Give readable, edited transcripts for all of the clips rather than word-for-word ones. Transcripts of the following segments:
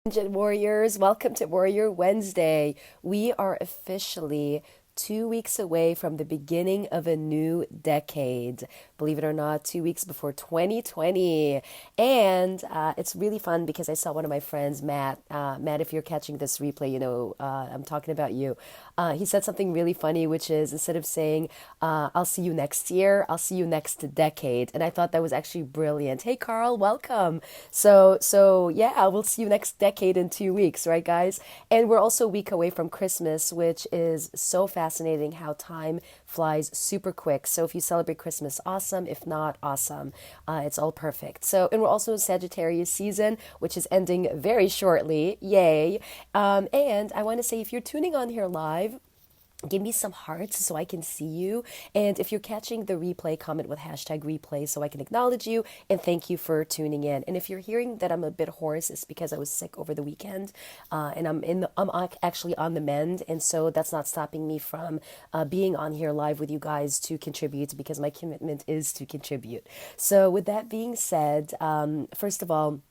Ninja Warriors, welcome to Warrior Wednesday. We are officially 2 weeks away from the beginning of a new decade. Believe it or not, 2 weeks before 2020. And it's really fun because I saw one of my friends, Matt. Matt, if you're catching this replay, I'm talking about you. He said something really funny, which is instead of saying, I'll see you next year, I'll see you next decade. And I thought that was actually brilliant. Hey, Carl, welcome. So yeah, we'll see you next decade in 2 weeks, right, guys? And we're also a week away from Christmas, which is so fascinating how time flies super quick. So if you celebrate Christmas, awesome. If not, awesome. It's all perfect. So, and we're also in Sagittarius season, which is ending very shortly. Yay. And I want to say if you're tuning on here live, give me some hearts so I can see you. And if you're catching the replay, comment with hashtag replay so I can acknowledge you and thank you for tuning in. And if you're hearing that I'm a bit hoarse, it's because I was sick over the weekend, and actually on the mend, and so that's not stopping me from being on here live with you guys to contribute because my commitment is to contribute. So with that being said, first of all,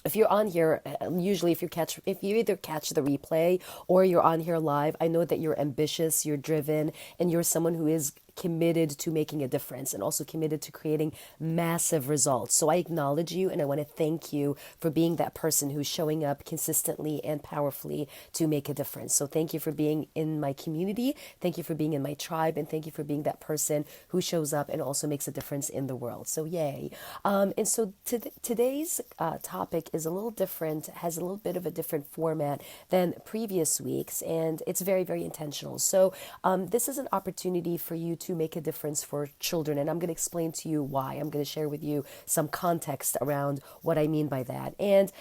if you're on here, usually if you either catch the replay or you're on here live, I know that you're ambitious, you're driven, and you're someone who is committed to making a difference and also committed to creating massive results. So I acknowledge you and I want to thank you for being that person who's showing up consistently and powerfully to make a difference. So thank you for being in my community, thank you for being in my tribe, and thank you for being that person who shows up and also makes a difference in the world. So yay. And so today's topic is a little different, has a little bit of a different format than previous weeks, and it's very, very intentional. So this is an opportunity for you to make a difference for children, and I'm going to explain to you why. I'm going to share with you some context around what I mean by that. And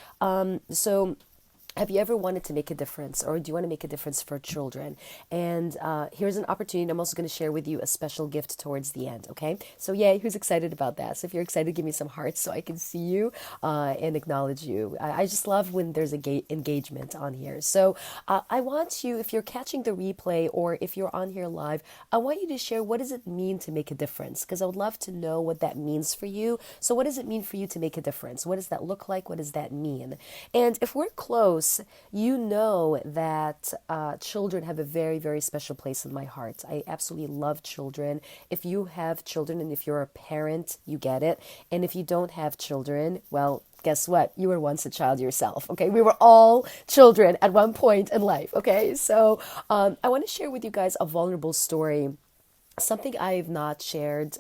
so have you ever wanted to make a difference, or do you want to make a difference for children? And here's an opportunity. I'm also going to share with you a special gift towards the end, okay? So, yay, who's excited about that? So, if you're excited, give me some hearts so I can see you and acknowledge you. I just love when there's engagement on here. So, I want you, if you're catching the replay or if you're on here live, I want you to share what does it mean to make a difference? Because I would love to know what that means for you. So, what does it mean for you to make a difference? What does that look like? What does that mean? And if we're close, you know that children have a very, very special place in my heart. I absolutely love children. If you have children and if you're a parent, you get it. And if you don't have children, well, guess what? You were once a child yourself, okay? We were all children at one point in life, okay? So I want to share with you guys a vulnerable story, something I've not shared.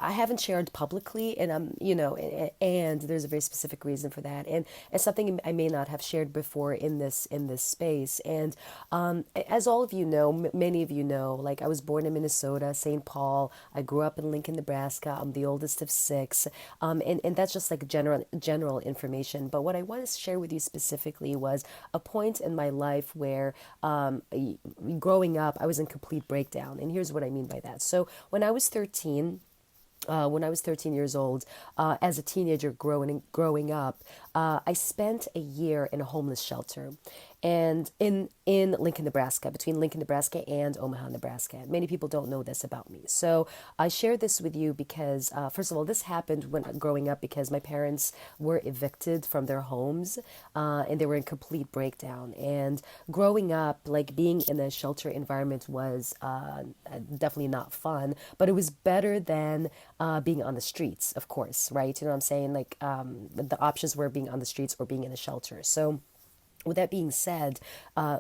I haven't shared publicly, and and there's a very specific reason for that, and it's something I may not have shared before in this space. And as all of you know, many of you know, like I was born in Minnesota, St. Paul. I grew up in Lincoln, Nebraska. I'm the oldest of six, and that's just like general information. But what I want to share with you specifically was a point in my life where, growing up, I was in complete breakdown, and here's what I mean by that. So when I was 13 years old, as a teenager growing up, I spent a year in a homeless shelter, and in Lincoln, Nebraska, between Lincoln, Nebraska and Omaha, Nebraska. Many people don't know this about me, so I share this with you because, first of all, this happened when growing up because my parents were evicted from their homes, and they were in complete breakdown. And growing up, like being in a shelter environment was definitely not fun, but it was better than being on the streets, of course, right? You know what I'm saying? Like the options were being on the streets or being in a shelter. So with that being said,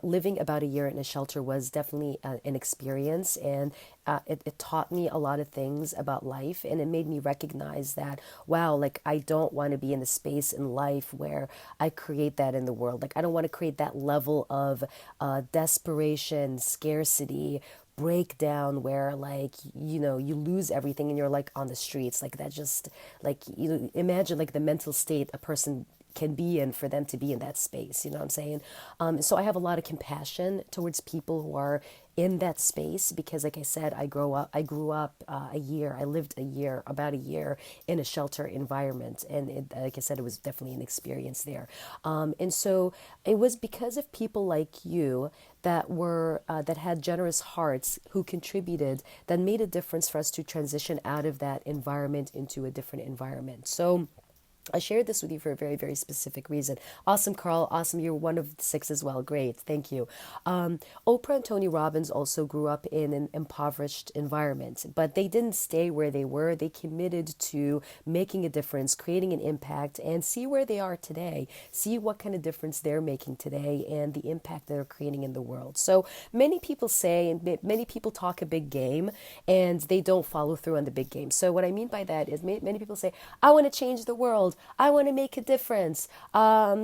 living about a year in a shelter was definitely an experience, and it taught me a lot of things about life, and it made me recognize that, wow, like I don't want to be in a space in life where I create that in the world. Like I don't want to create that level of desperation, scarcity, breakdown where, like, you lose everything and you're like on the streets. Like that, just like, imagine like the mental state a person can be in for them to be in that space. You know what I'm saying? So I have a lot of compassion towards people who are in that space because, like I said, I grew up I lived about a year in a shelter environment, and like I said, it was definitely an experience there. And so it was because of people like you that had generous hearts who contributed, that made a difference for us to transition out of that environment into a different environment. So I shared this with you for a very, very specific reason. Awesome, Carl. Awesome. You're one of six as well. Great. Thank you. Oprah and Tony Robbins also grew up in an impoverished environment, but they didn't stay where they were. They committed to making a difference, creating an impact, and see where they are today. See what kind of difference they're making today and the impact they're creating in the world. So many people say, and many people talk a big game, and they don't follow through on the big game. So what I mean by that is many people say, I want to change the world. I want to make a difference, blah,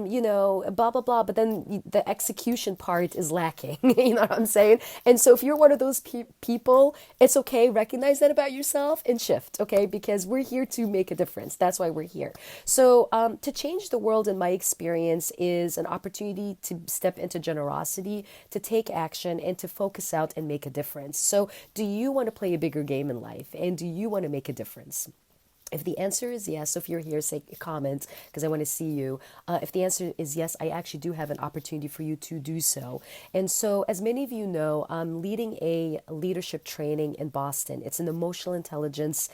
blah, blah. But then the execution part is lacking. You know what I'm saying? And so if you're one of those people, it's okay. Recognize that about yourself and shift, okay? Because we're here to make a difference. That's why we're here. So to change the world, in my experience, is an opportunity to step into generosity, to take action, and to focus out and make a difference. So do you want to play a bigger game in life? And do you want to make a difference? If the answer is yes, so if you're here, say comment because I want to see you. If the answer is yes, I actually do have an opportunity for you to do so. And so, as many of you know, I'm leading a leadership training in Boston. It's an emotional intelligence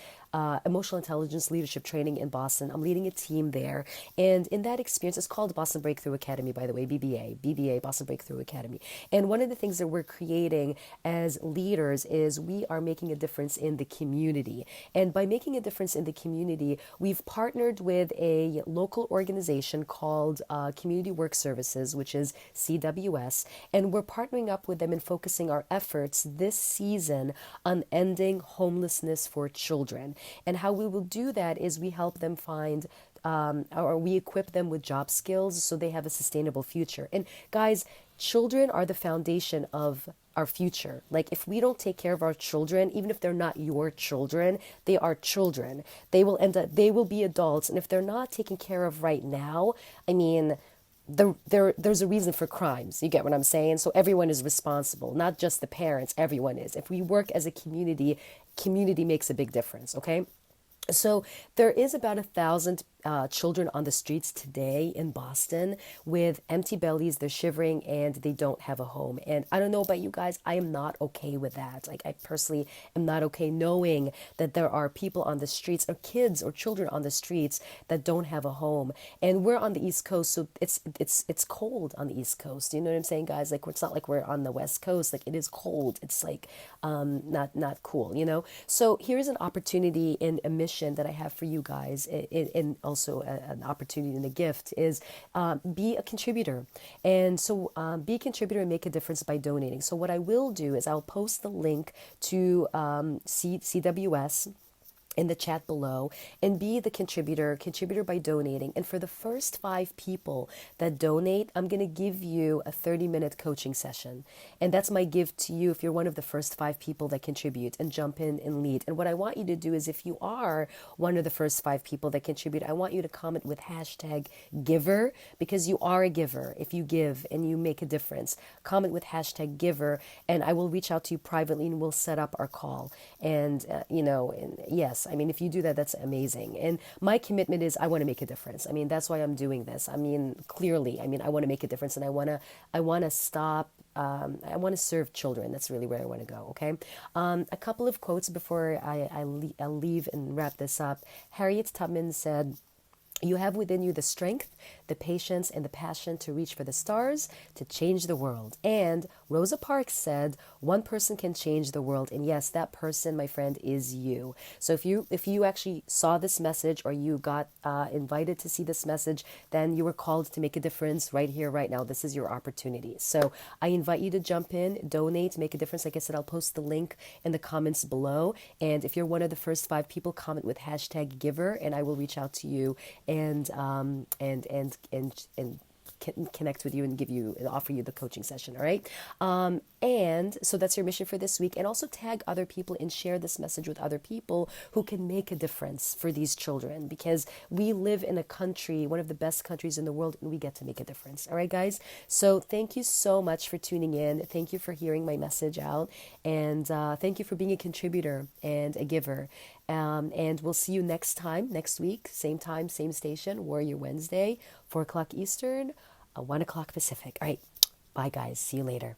leadership training in Boston. I'm leading a team there. And in that experience, it's called Boston Breakthrough Academy, by the way, BBA, Boston Breakthrough Academy. And one of the things that we're creating as leaders is we are making a difference in the community. And by making a difference in the community, we've partnered with a local organization called Community Work Services, which is CWS. And we're partnering up with them and focusing our efforts this season on ending homelessness for children. And how we will do that is we help them find or we equip them with job skills so they have a sustainable future. And guys, children are the foundation of our future. Like if we don't take care of our children, even if they're not your children, they are children. They will be adults. And if they're not taken care of right now, I mean, there's a reason for crimes. You get what I'm saying? So everyone is responsible, not just the parents. Everyone is. If we work as a community, community makes a big difference. Okay. So there is about 1,000 children on the streets today in Boston with empty bellies. They're shivering and they don't have a home. And I don't know about you guys, I am not okay with that. Like I personally am not okay knowing that there are people on the streets or kids or children on the streets that don't have a home. And we're on the East Coast, so it's cold on the East Coast. You know what I'm saying, guys? Like it's not like we're on the West Coast. Like it is cold. It's like not cool, you know? So here's an opportunity in a mission that I have for you guys, and also an opportunity and a gift is be a contributor. And so be a contributor and make a difference by donating. So what I will do is I'll post the link to CWS in the chat below and be the contributor by donating. And for the first 5 people that donate, I'm going to give you a 30-minute coaching session. And that's my gift to you if you're one of the first 5 people that contribute and jump in and lead. And what I want you to do is if you are one of the first 5 people that contribute, I want you to comment with hashtag giver, because you are a giver. If you give and you make a difference, comment with hashtag giver and I will reach out to you privately and we'll set up our call. And, and yes, I mean, if you do that, that's amazing. And my commitment is I want to make a difference. I mean, that's why I'm doing this. I mean, clearly, I want to make a difference and I want to stop. I want to serve children. That's really where I want to go. Okay. A couple of quotes before I'll leave and wrap this up. Harriet Tubman said, "You have within you the strength, the patience, and the passion to reach for the stars, to change the world." And Rosa Parks said, "One person can change the world." And yes, that person, my friend, is you. So if you actually saw this message or you got invited to see this message, then you were called to make a difference right here, right now. This is your opportunity. So I invite you to jump in, donate, make a difference. Like I said, I'll post the link in the comments below. And if you're one of the first 5 people, comment with hashtag giver, and I will reach out to you and connect with you and give you and offer you the coaching session. All right. And so that's your mission for this week. And also tag other people and share this message with other people who can make a difference for these children, because we live in a country, one of the best countries in the world, and we get to make a difference. All right, guys. So thank you so much for tuning in. Thank you for hearing my message out. And thank you for being a contributor and a giver. And we'll see you next week, same time, same station, Warrior Wednesday, 4 o'clock Eastern, 1 o'clock Pacific. All right. Bye, guys. See you later.